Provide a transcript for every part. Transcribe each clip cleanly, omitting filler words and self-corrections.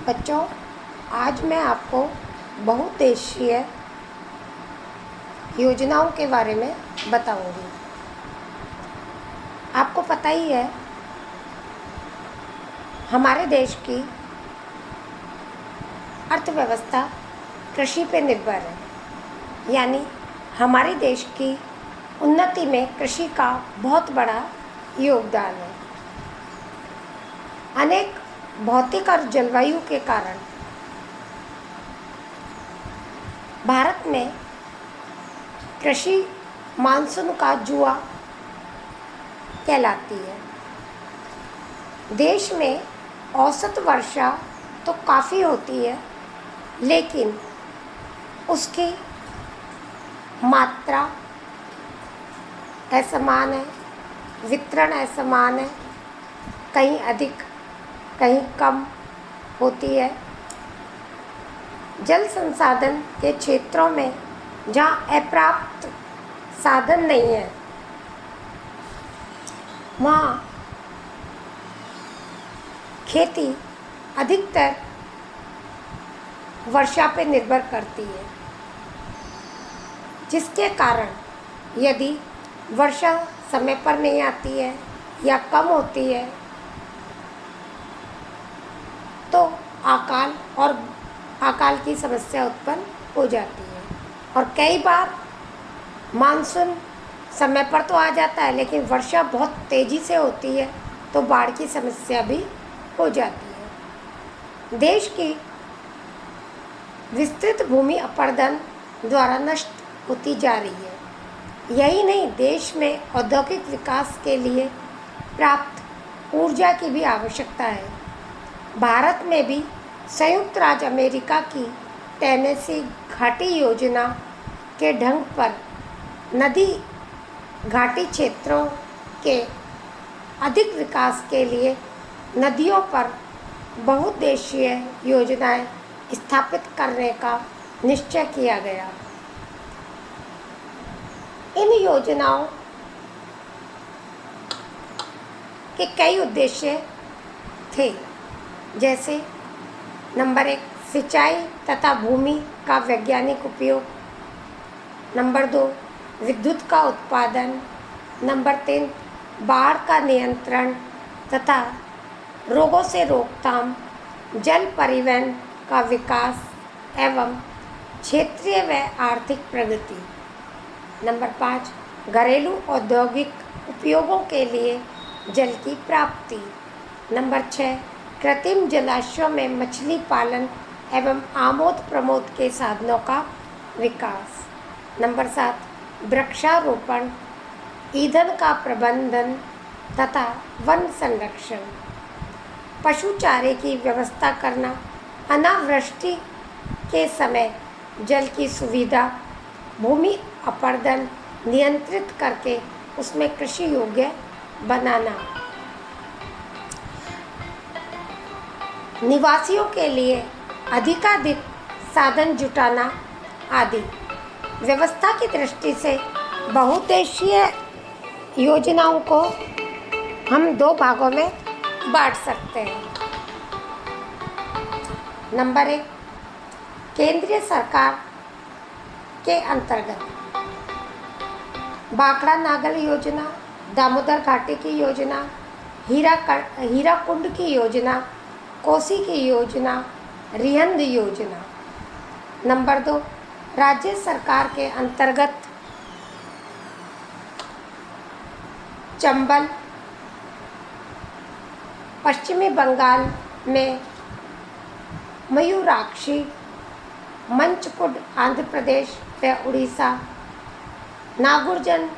बच्चों, आज मैं आपको बहुउद्देशीय योजनाओं के बारे में बताऊंगी। आपको पता ही है, हमारे देश की अर्थव्यवस्था कृषि पे निर्भर है, यानी हमारे देश की उन्नति में कृषि का बहुत बड़ा योगदान है। अनेक भौतिक और जलवायु के कारण भारत में कृषि मानसून का जुआ कहलाती है। देश में औसत वर्षा तो काफ़ी होती है, लेकिन उसकी मात्रा असमान है, वितरण असमान है, कहीं अधिक कहीं कम होती है। जल संसाधन के क्षेत्रों में जहाँ अपर्याप्त साधन नहीं है, वहाँ खेती अधिकतर वर्षा पर निर्भर करती है, जिसके कारण यदि वर्षा समय पर नहीं आती है या कम होती है तो अकाल की समस्या उत्पन्न हो जाती है। और कई बार मानसून समय पर तो आ जाता है, लेकिन वर्षा बहुत तेज़ी से होती है तो बाढ़ की समस्या भी हो जाती है। देश की विस्तृत भूमि अपरदन द्वारा नष्ट होती जा रही है। यही नहीं, देश में औद्योगिक विकास के लिए प्राप्त ऊर्जा की भी आवश्यकता है। भारत में भी संयुक्त राज्य अमेरिका की टेनेसी घाटी योजना के ढंग पर नदी घाटी क्षेत्रों के अधिक विकास के लिए नदियों पर बहुउद्देशीय योजनाएं स्थापित करने का निश्चय किया गया। इन योजनाओं के कई उद्देश्य थे, जैसे नंबर 1 सिंचाई तथा भूमि का वैज्ञानिक उपयोग, नंबर 2 विद्युत का उत्पादन, नंबर 3 बाढ़ का नियंत्रण तथा रोगों से रोकथाम, जल परिवहन का विकास एवं क्षेत्रीय व आर्थिक प्रगति, नंबर 5 घरेलू औद्योगिक उपयोगों के लिए जल की प्राप्ति, नंबर 6 कृत्रिम जलाशयों में मछली पालन एवं आमोद प्रमोद के साधनों का विकास, नंबर 7 वृक्षारोपण, ईंधन का प्रबंधन तथा वन संरक्षण, पशु चारे की व्यवस्था करना, अनावृष्टि के समय जल की सुविधा, भूमि अपरदन नियंत्रित करके उसमें कृषि योग्य बनाना, निवासियों के लिए अधिकाधिक साधन जुटाना आदि। व्यवस्था की दृष्टि से बहुउद्देशीय योजनाओं को हम 2 भागों में बांट सकते हैं। नंबर 1 केंद्रीय सरकार के अंतर्गत भाखड़ा नागल योजना, दामोदर घाटी की योजना, हीराकुंड की योजना, कोसी की योजना, रिहंद योजना। नंबर 2 राज्य सरकार के अंतर्गत चंबल, पश्चिमी बंगाल में मयूराक्षी, मंचकुड आंध्र प्रदेश व उड़ीसा, नागार्जुन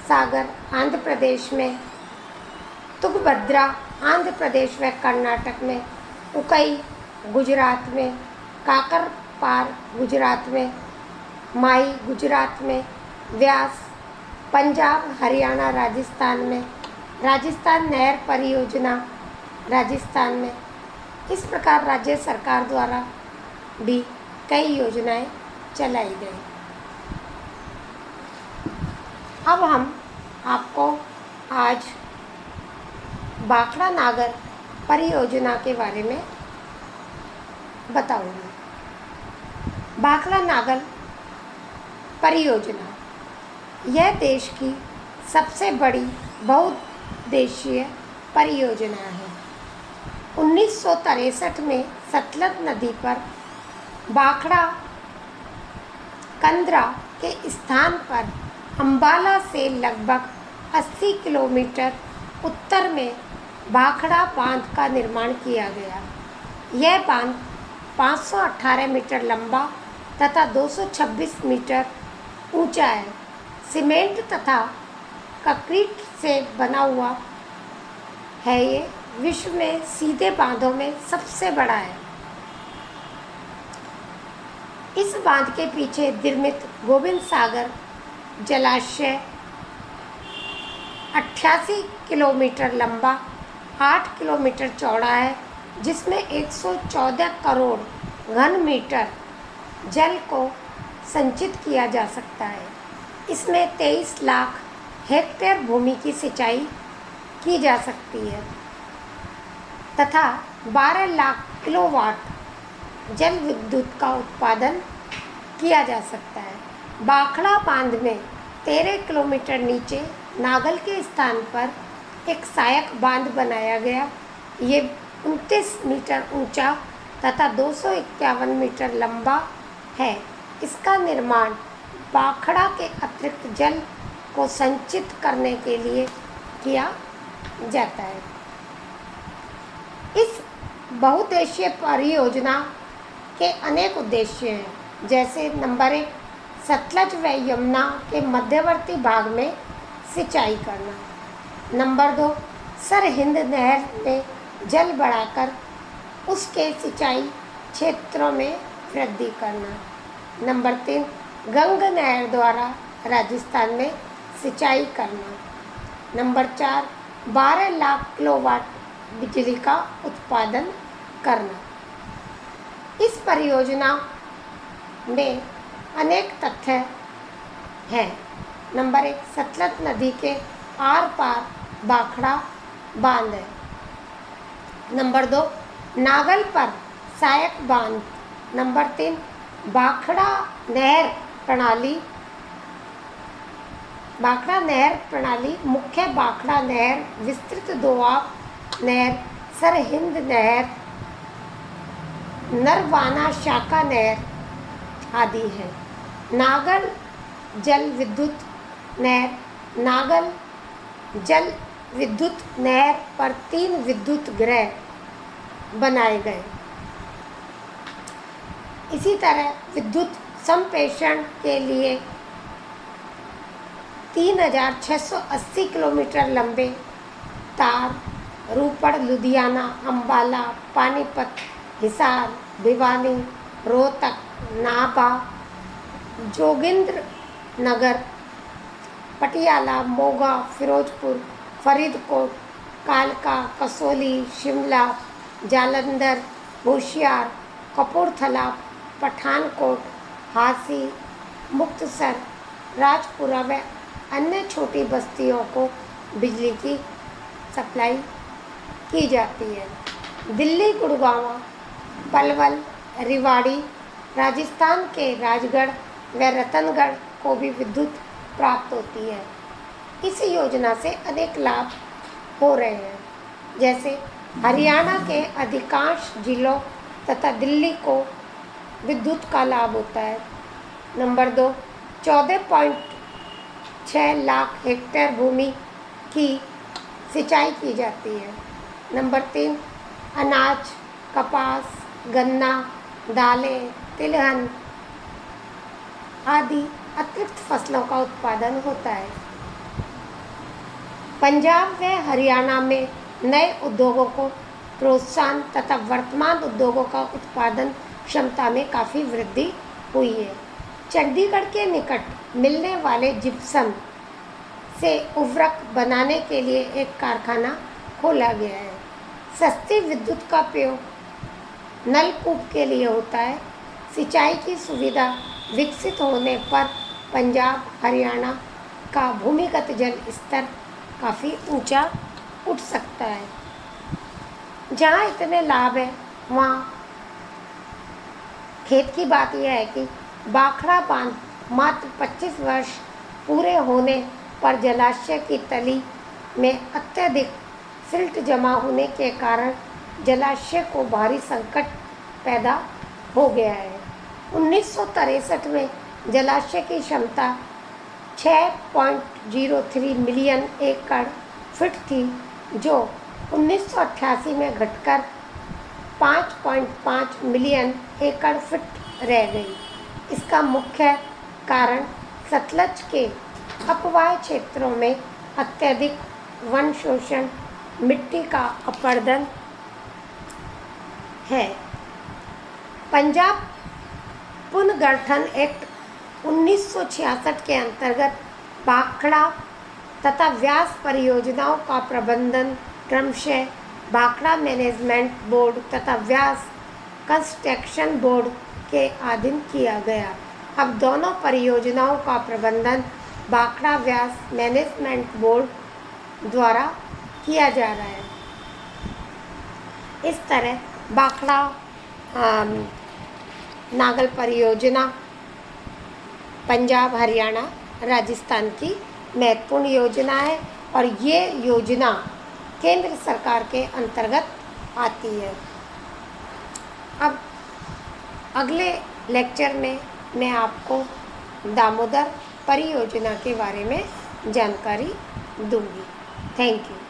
सागर आंध्र प्रदेश में, तुंगभद्रा आंध्र प्रदेश व कर्नाटक में, उकई गुजरात में, काकरपार गुजरात में, माई गुजरात में, व्यास पंजाब हरियाणा राजस्थान में, राजस्थान नहर परियोजना राजस्थान में। इस प्रकार राज्य सरकार द्वारा भी कई योजनाएं चलाई गई। अब हम आपको आज भाखड़ा नागर परियोजना के बारे में बताऊंगी। भाखड़ा नागर परियोजना यह देश की सबसे बड़ी बहुउद्देशीय परियोजना है। 1963 में सतलज नदी पर भाखड़ा कंदरा के स्थान पर अंबाला से लगभग 80 किलोमीटर उत्तर में भाखड़ा बांध का निर्माण किया गया। यह बांध 518 मीटर लंबा तथा 226 मीटर ऊंचा है। सीमेंट तथा कंक्रीट से बना हुआ है। ये विश्व में सीधे बांधों में सबसे बड़ा है। इस बांध के पीछे निर्मित गोविंद सागर जलाशय 88 किलोमीटर लंबा, 8 किलोमीटर चौड़ा है, जिसमें 114 करोड़ घन मीटर जल को संचित किया जा सकता है। इसमें 23 लाख हेक्टेयर भूमि की सिंचाई की जा सकती है तथा 12 लाख किलोवाट जल विद्युत का उत्पादन किया जा सकता है। भाखड़ा बांध में 13 किलोमीटर नीचे नागल के स्थान पर एक सहायक बांध बनाया गया। ये 29 मीटर ऊंचा तथा 251 मीटर लंबा है। इसका निर्माण भाखड़ा के अतिरिक्त जल को संचित करने के लिए किया जाता है। इस बहुउद्देशीय परियोजना के अनेक उद्देश्य हैं, जैसे नंबर 1 सतलज व यमुना के मध्यवर्ती भाग में सिंचाई करना। नंबर 2 सरहिंद नहर में जल बढ़ाकर उसके सिंचाई क्षेत्रों में वृद्धि करना। नंबर 3 गंग नहर द्वारा राजस्थान में सिंचाई करना। नंबर 4 12 लाख किलोवाट बिजली का उत्पादन करना। इस परियोजना में अनेक तथ्य हैं। नंबर 1 सतलज नदी के आर पार भाखड़ा बांध है। नंबर 2 नागल पर सहायक बांध। नंबर 3 भाखड़ा नहर प्रणाली मुख्य भाखड़ा नहर, विस्तृत दोआब नहर, सरहिंद नहर, नरवाना शाखा नहर आदि है। नागल जल विद्युत नहर। नागल जल विद्युत नहर पर 3 विद्युत गृह बनाए गए। इसी तरह विद्युत संप्रेषण के लिए 3680 किलोमीटर लंबे तार रोपड़, लुधियाना, अंबाला, पानीपत, हिसार, भिवानी, रोहतक, नाभा, जोगिंद्र नगर, पटियाला, मोगा, फिरोजपुर, फरीदकोट, कालका, कसौली, शिमला, जालंधर, होशियार, कपूरथला, पठानकोट, हांसी, मुक्तसर, राजपुरा व अन्य छोटी बस्तियों को बिजली की सप्लाई की जाती है। दिल्ली, गुड़गांव, पलवल, रेवाड़ी, राजस्थान के राजगढ़ व रतनगढ़ को भी विद्युत प्राप्त होती है। इस योजना से अनेक लाभ हो रहे हैं, जैसे हरियाणा के अधिकांश जिलों तथा दिल्ली को विद्युत का लाभ होता है। नंबर 2 14.6 लाख हेक्टेयर भूमि की सिंचाई की जाती है। नंबर 3 अनाज, कपास, गन्ना, दालें, तिलहन आदि अतिरिक्त फसलों का उत्पादन होता है। पंजाब व हरियाणा में नए उद्योगों को प्रोत्साहन तथा वर्तमान उद्योगों का उत्पादन क्षमता में काफ़ी वृद्धि हुई है। चंडीगढ़ के निकट मिलने वाले जिप्सम से उर्वरक बनाने के लिए एक कारखाना खोला गया है। सस्ती विद्युत का प्रयोग नलकूप के लिए होता है। सिंचाई की सुविधा विकसित होने पर पंजाब, हरियाणा का भूमिगत जल स्तर काफ़ी ऊंचा उठ सकता है। जहाँ इतने लाभ हैं वहाँ खेद की बात यह है कि भाखड़ा बांध मात्र 25 वर्ष पूरे होने पर जलाशय की तली में अत्यधिक सिल्ट जमा होने के कारण जलाशय को भारी संकट पैदा हो गया है। 1963 में जलाशय की क्षमता 6.03 मिलियन एकड़ फीट थी, जो 1988 में घटकर 5.5 मिलियन एकड़ फीट रह गई। इसका मुख्य कारण सतलज के अपवाह क्षेत्रों में अत्यधिक वन शोषण, मिट्टी का अपरदन है। पंजाब पुनर्गठन एक्ट 1966 के अंतर्गत भाखड़ा तथा व्यास परियोजनाओं का प्रबंधन क्रमशः भाखड़ा मैनेजमेंट बोर्ड तथा व्यास कंस्ट्रक्शन बोर्ड के अधीन किया गया। अब दोनों परियोजनाओं का प्रबंधन भाखड़ा व्यास मैनेजमेंट बोर्ड द्वारा किया जा रहा है। इस तरह भाखड़ा नागल परियोजना पंजाब, हरियाणा, राजस्थान की महत्वपूर्ण योजना है और ये योजना केंद्र सरकार के अंतर्गत आती है। अब अगले लेक्चर में मैं आपको दामोदर परियोजना के बारे में जानकारी दूंगी। Thank you.